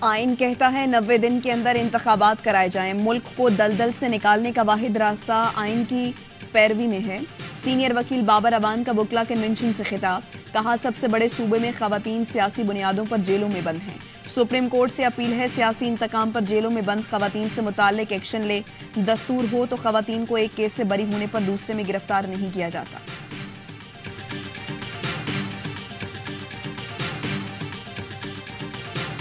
آئین کہتا ہے 90 دن کے اندر انتخابات کرائے جائیں۔ ملک کو دلدل سے نکالنے کا واحد راستہ آئین کی پیروی میں ہے۔ سینئر وکیل بابر اعوان کا وکلا کنونشن سے خطاب، کہا سب سے بڑے صوبے میں خواتین سیاسی بنیادوں پر جیلوں میں بند ہیں۔ سپریم کورٹ سے اپیل ہے سیاسی انتقام پر جیلوں میں بند خواتین سے متعلق ایکشن لے۔ دستور ہو تو خواتین کو ایک کیس سے بری ہونے پر دوسرے میں گرفتار نہیں کیا جاتا۔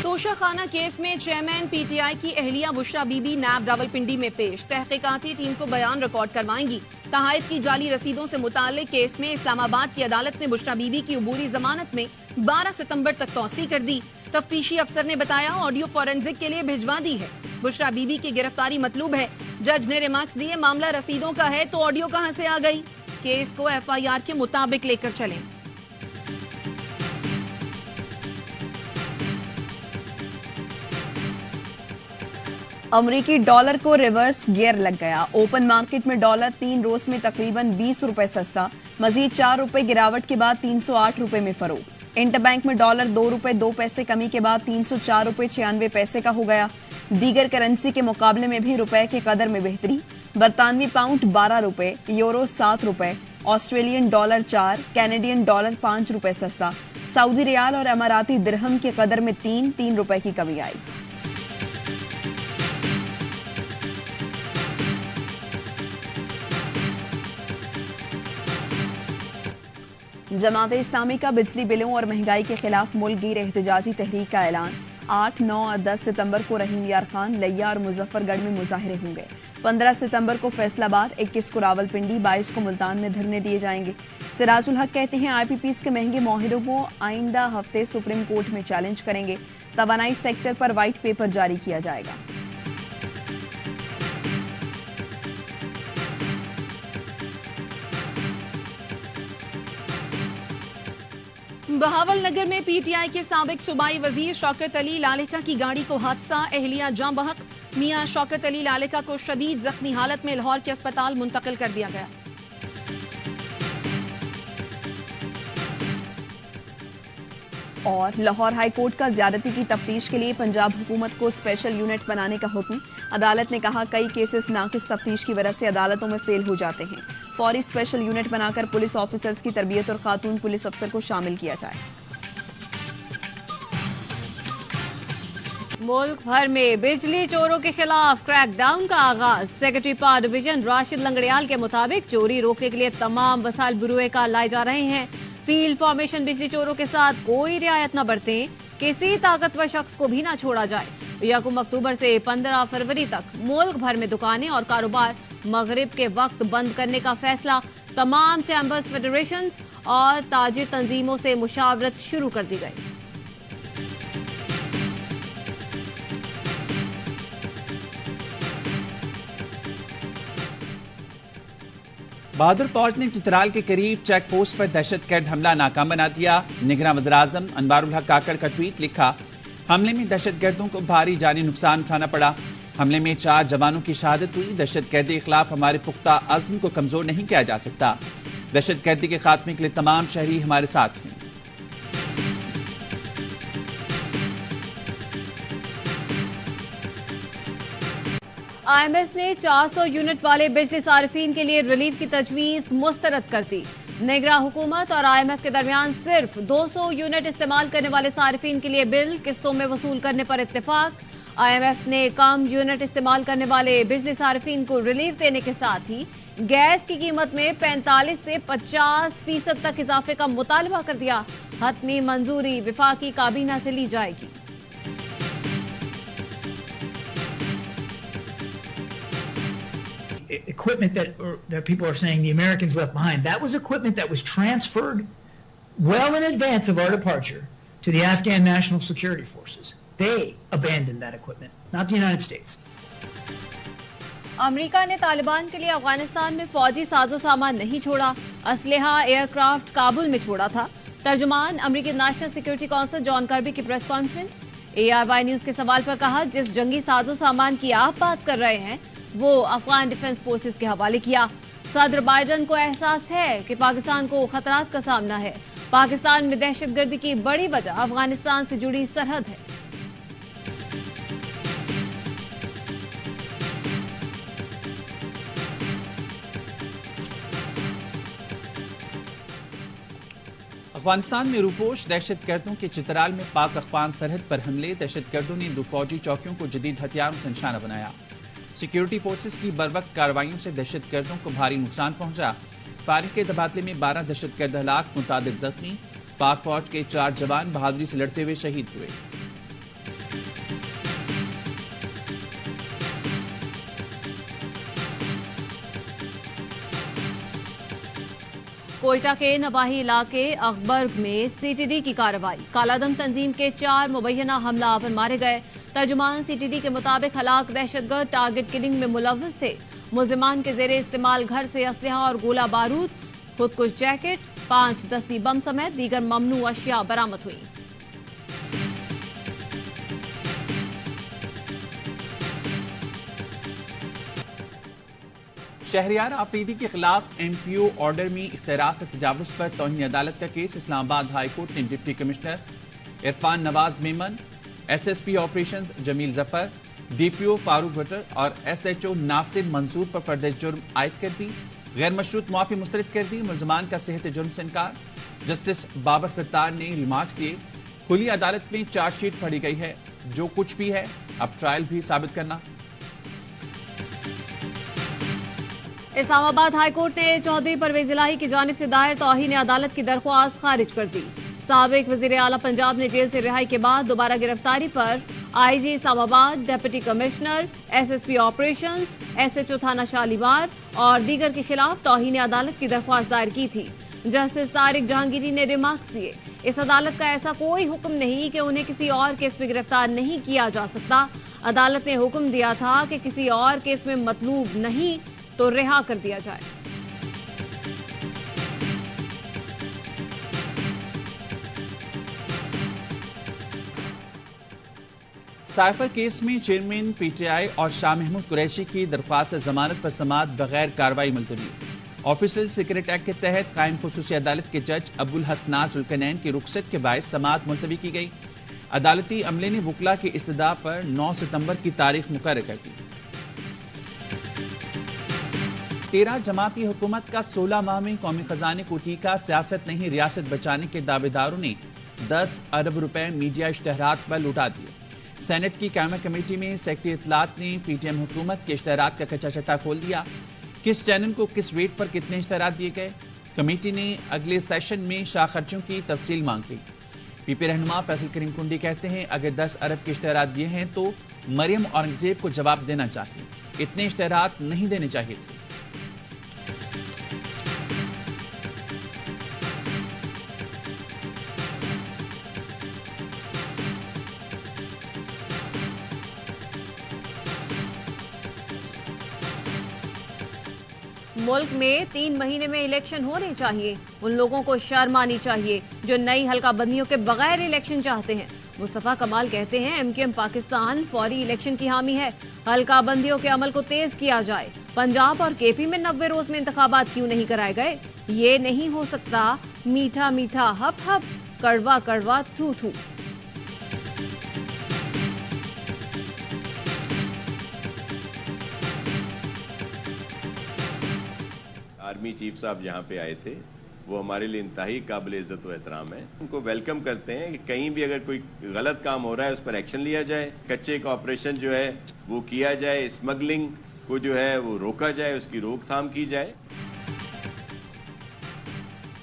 توشہ خانہ کیس میں چیئرمین پی ٹی آئی کی اہلیہ بشرا بی بی نیب راولپنڈی میں پیش، تحقیقاتی ٹیم کو بیان ریکارڈ کروائیں گی۔ تحائف کی جعلی رسیدوں سے متعلق کیس میں اسلام آباد کی عدالت نے بشرا بی بی کی عبوری ضمانت میں 12 ستمبر تک توسیع کر دی۔ تفتیشی افسر نے بتایا آڈیو فورینزک کے لیے بھجوا دی ہے۔ بشرا بی بی کی گرفتاری مطلوب ہے۔ جج نے ریمارکس دیے معاملہ رسیدوں کا ہے تو آڈیو کہاں سے آ گئی؟ کیس کو ایف آئی آر کے مطابق لے کر چلیں۔ امریکی ڈالر کو ریورس گیئر لگ گیا۔ اوپن مارکیٹ میں ڈالر 3 روز میں تقریباً 20 روپے سستا، مزید 4 روپے گراوٹ کے بعد 308 روپے میں فروخت۔ انٹر بینک میں ڈالر 2 روپے 2 پیسے کمی کے بعد 304 روپے 96 پیسے کا ہو گیا۔ دیگر کرنسی کے مقابلے میں بھی روپے کی قدر میں بہتری۔ برطانوی پاؤنڈ 12 روپے، یورو 7 روپے، آسٹریلین ڈالر 4، کینیڈین ڈالر 5 روپے سستا۔ سعودی ریال اور اماراتی درہم کی قدر میں 3 روپے کی کمی آئی۔ جماعت اسلامی کا بجلی بلوں اور مہنگائی کے خلاف ملک گیر احتجاجی تحریک کا اعلان۔ 8، 9 اور 10 ستمبر کو رحیم یار خان، لیا اور مظفر گڑھ میں مظاہرے ہوں گے۔ 15 ستمبر کو فیصل آباد، 21 کو راولپنڈی، 22 کو ملتان میں دھرنے دیے جائیں گے۔ سراج الحق کہتے ہیں آئی پی پیز کے مہنگے معاہدوں کو آئندہ ہفتے سپریم کورٹ میں چیلنج کریں گے۔ توانائی سیکٹر پر وائٹ پیپر جاری کیا جائے گا۔ بہاول نگر میں پی ٹی آئی کے سابق صوبائی وزیر شوکت علی لالکا کی گاڑی کو حادثہ، اہلیہ جاں بحق۔ میاں شوکت علی لالکا کو شدید زخمی حالت میں لاہور کے اسپتال منتقل کر دیا گیا۔ اور لاہور ہائی کورٹ کا زیادتی کی تفتیش کے لیے پنجاب حکومت کو اسپیشل یونٹ بنانے کا حکم۔ عدالت نے کہا کئی کیسز ناقص تفتیش کی وجہ سے عدالتوں میں فیل ہو جاتے ہیں۔ فوری اسپیشل یونٹ بنا کر پولیس آفیسرز کی تربیت اور خاتون پولیس افسر کو شامل کیا جائے۔ ملک بھر میں بجلی چوروں کے خلاف کریک ڈاؤن کا آغاز۔ سیکرٹری پار ڈویژن راشد لنگڑیال کے مطابق چوری روکنے کے لیے تمام وسائل بروئے کار لائے جا رہے ہیں۔ فیلڈ فارمیشن بجلی چوروں کے ساتھ کوئی رعایت نہ برتیں، کسی طاقتور شخص کو بھی نہ چھوڑا جائے۔ 1 اکتوبر سے 15 فروری تک ملک بھر میں دکانیں اور کاروبار مغرب کے وقت بند کرنے کا فیصلہ۔ تمام چیمبرز، فیڈریشنز اور تاجر تنظیموں سے مشاورت شروع کر دی گئی۔ بہادر فوج نے چترال کے قریب چیک پوسٹ پر دہشت گرد حملہ ناکام بنا دیا۔ نگراں وزیراعظم انوار الحق کاکڑ کا ٹویٹ لکھا، حملے میں دہشت گردوں کو بھاری جانی نقصان اٹھانا پڑا۔ حملے میں 4 جوانوں کی شہادت ہوئی۔ دہشت گردی کے خلاف ہمارے پختہ عزم کو کمزور نہیں کیا جا سکتا۔ دہشت گردی کے خاتمے کے لیے تمام شہری ہمارے ساتھ ہیں۔ آئی ایم ایف نے 400 یونٹ والے بجلی صارفین کے لیے ریلیف کی تجویز مسترد کر دی۔ نگراں حکومت اور آئی ایم ایف کے درمیان صرف 200 یونٹ استعمال کرنے والے صارفین کے لیے بل قسطوں میں وصول کرنے پر اتفاق۔ آئی ایم ایف نے کم یونٹ استعمال کرنے والے بجلی صارفین کو ریلیف دینے کے ساتھ ہی گیس کی قیمت میں 45 سے 50% تک اضافے کا مطالبہ کر دیا۔ حتمی منظوری وفاقی کابینہ سے لی جائے گی۔ Equipment that people are saying the Americans left behind, that was equipment that was transferred well in advance of our departure to the Afghan National Security Forces. They abandoned that equipment, not the United States. امریکہ نے طالبان کے لیے افغانستان میں فوجی ساز و سامان نہیں چھوڑا، اسلحہ ایئر کرافٹ کابل میں چھوڑا تھا۔ ترجمان امریکی نیشنل سیکورٹی کونسل جان کربی کی پریس کانفرنس۔ ARY نیوز کے سوال پر کہا جس جنگی ساز و سامان کی آپ بات کر رہے ہیں وہ افغان ڈیفنس فورسز کے حوالے کیا۔ صدر بائیڈن کو احساس ہے کہ پاکستان کو خطرات کا سامنا ہے۔ پاکستان میں دہشت گردی کی بڑی وجہ افغانستان سے جڑی سرحد ہے۔ افغانستان میں روپوش دہشت گردوں کے چترال میں پاک افغان سرحد پر حملے، دہشت گردوں نے 2 فوجی چوکیوں کو جدید ہتھیاروں سے نشانہ بنایا۔ سیکیورٹی فورسز کی بروقت کارروائیوں سے دہشت گردوں کو بھاری نقصان پہنچا۔ فائرنگ کے تبادلے میں 12 دہشت گرد ہلاک، متعدد زخمی۔ پاک فوج کے 4 جوان بہادری سے لڑتے ہوئے شہید ہوئے۔ کوئٹہ کے نواحی علاقے اخبرگ میں سی ٹی ڈی کی کارروائی، کالعدم تنظیم کے 4 مبینہ حملہ آور مارے گئے۔ ترجمان سی ٹی ڈی کے مطابق ہلاک دہشت گرد ٹارگٹ کلنگ میں ملوث تھے۔ ملزمان کے زیر استعمال گھر سے اسلحہ اور گولہ بارود، خودکش جیکٹ، 5 دستی بم سمیت دیگر ممنوع اشیاء برآمد ہوئی۔ شہریار آفریدی کے خلاف ایم پی او آرڈر میں اختیارات سے تجاوز پر توہین عدالت کا کیس، اسلام آباد ہائی کورٹ نے deputy commissioner Irfan Nawaz Memon, S S P operations Jameel Zafar, D P O Farooq Bhatar اور ایس ایچ او ناصر منظور پر فرد جرم عائد کر دی، غیر مشروط معافی مسترد کر دی۔ ملزمان کا صحت جرم سے انکار۔ جسٹس بابر ستار نے ریمارکس دیے، کھلی عدالت میں چارج شیٹ پڑھی گئی ہے، جو کچھ بھی ہے اب ٹرائل بھی ثابت کرنا۔ اسلام آباد ہائی کورٹ نے چودھری پرویز الہی کی جانب سے دائر توہین عدالت کی درخواست خارج کر دی۔ سابق وزیر اعلیٰ پنجاب نے جیل سے رہائی کے بعد دوبارہ گرفتاری پر آئی G Islamabad, deputy commissioner, S S P operations, S H O تھانہ شالیمار اور دیگر کے خلاف توہین عدالت کی درخواست دائر کی تھی۔ جسٹس طارق جہانگیری نے ریمارکس دیے، اس عدالت کا ایسا کوئی حکم نہیں کہ انہیں کسی اور کیس میں گرفتار نہیں کیا جا سکتا۔ عدالت نے حکم دیا تھا کہ کسی اور کیس میں مطلوب نہیں تو رہا کر دیا جائے۔ سائفر کیس میں چیئرمین پی ٹی آئی اور شاہ محمود قریشی کی درخواست ضمانت پر سماعت بغیر کارروائی ملتوی۔ آفیسر سیکریٹ ایکٹ کے تحت قائم خصوصی عدالت کے جج ابو الحسنات ذوالقرنین کی رخصت کے باعث سماعت ملتوی کی گئی۔ عدالتی عملے نے وکلاء کی استدعا پر 9 ستمبر کی تاریخ مقرر کر دی۔ 13 جماعتی حکومت کا 16 ماہ میں قومی خزانے کو ٹیکہ، سیاست نہیں ریاست بچانے کے دعوے داروں نے 10 ارب روپے میڈیا اشتہارات پر لوٹا دیے۔ سینٹ کی قائمہ کمیٹی میں سیکرٹری اطلاعات نے پی ٹی ایم حکومت کے اشتہارات کا کچا چٹا کھول دیا۔ کس چینل کو کس ریٹ پر کتنے اشتہارات دیے گئے، کمیٹی نے اگلے سیشن میں شاہ خرچوں کی تفصیل مانگ لی۔ پی پی رہنما فیصل کریم کنڈی کہتے ہیں اگر 10 ارب کے اشتہارات دیے ہیں تو مریم اورنگزیب کو جواب دینا چاہیے، اتنے اشتہارات نہیں دینے چاہیے تھے۔ ملک میں 3 مہینے میں الیکشن ہونے چاہیے، ان لوگوں کو شرم آنی چاہیے جو نئی حلقہ بندیوں کے بغیر الیکشن چاہتے ہیں۔ مصطفیٰ کمال کہتے ہیں ایم کیو ایم پاکستان فوری الیکشن کی حامی ہے، حلقہ بندیوں کے عمل کو تیز کیا جائے۔ پنجاب اور کے پی میں 90 روز میں انتخابات کیوں نہیں کرائے گئے؟ یہ نہیں ہو سکتا، میٹھا میٹھا ہپ ہپ، کڑوا کڑوا تھو تھو۔ آرمی چیف صاحب جہاں پہ آئے تھے وہ ہمارے لیے انتہائی قابل عزت و احترام ہے، ان کو ویلکم کرتے ہیں کہ کہیں بھی اگر کوئی غلط کام ہو رہا ہے اس پر ایکشن لیا جائے، کچے کا آپریشن جو ہے وہ کیا جائے، اسمگلنگ کو جو ہے وہ روکا جائے، اس کی روک تھام کی جائے۔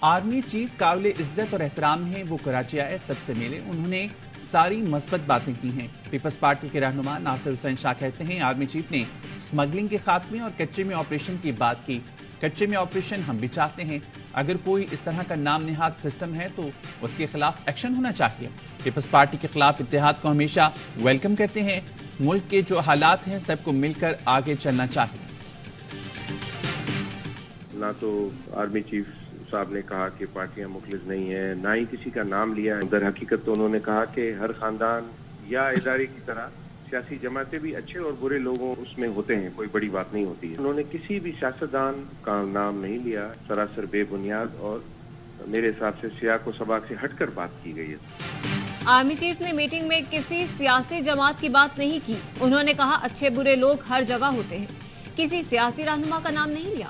آرمی چیف قابل عزت اور احترام ہیں، وہ کراچی آئے، سب سے ملے، انہوں نے ساری مثبت باتیں کی ہیں۔ پیپلز پارٹی کے رہنما ناصر حسین شاہ کہتے ہیں آرمی چیف نے اسمگلنگ کے خاتمے اور کچے میں آپریشن کی بات کی۔ کچے میں آپریشن ہم بھی چاہتے ہیں، اگر کوئی اس طرح کا نام نہاد سسٹم ہے تو اس کے خلاف ایکشن ہونا چاہیے۔ پیپلز پارٹی کے خلاف اتحاد کو ہمیشہ ویلکم کرتے ہیں، ملک کے جو حالات ہیں سب کو مل کر آگے چلنا چاہیے۔ نہ تو آرمی چیف صاحب نے کہا کہ پارٹیاں مخلص نہیں ہیں، نہ ہی کسی کا نام لیا ہے۔ در حقیقت تو انہوں نے کہا کہ ہر خاندان یا ادارے کی طرح سیاسی جماعتیں بھی اچھے اور برے لوگوں اس میں ہوتے ہیں، کوئی بڑی بات نہیں ہوتی ہے۔ انہوں نے کسی بھی سیاستدان کا نام نہیں لیا، سراسر بے بنیاد اور میرے حساب سے سیاق و سباق سے ہٹ کر بات کی گئی ہے۔ آرمی چیف نے میٹنگ میں کسی سیاسی جماعت کی بات نہیں کی، انہوں نے کہا اچھے برے لوگ ہر جگہ ہوتے ہیں، کسی سیاسی رہنما کا نام نہیں لیا۔